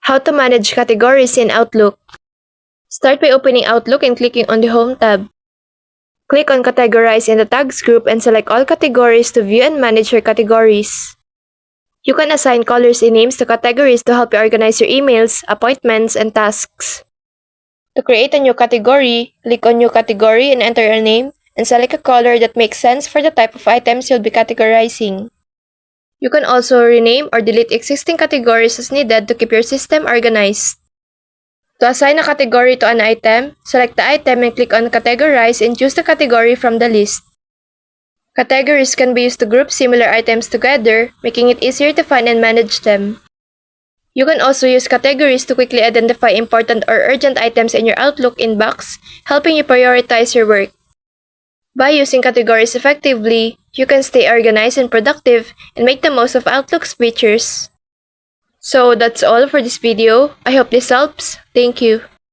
How to manage categories in Outlook. Start by opening Outlook and clicking on the Home tab. Click on Categorize in the Tags group and select all categories to view and manage your categories. You can assign colors and names to categories to help you organize your emails, appointments, and tasks. To create a new category, click on New Category and enter your name, and select a color that makes sense for the type of items you'll be categorizing. You can also rename or delete existing categories as needed to keep your system organized. To assign a category to an item, select the item and click on Categorize and choose the category from the list. Categories can be used to group similar items together, making it easier to find and manage them. You can also use categories to quickly identify important or urgent items in your Outlook inbox, helping you prioritize your work. By using categories effectively, you can stay organized and productive and make the most of Outlook's features. So that's all for this video. I hope this helps. Thank you.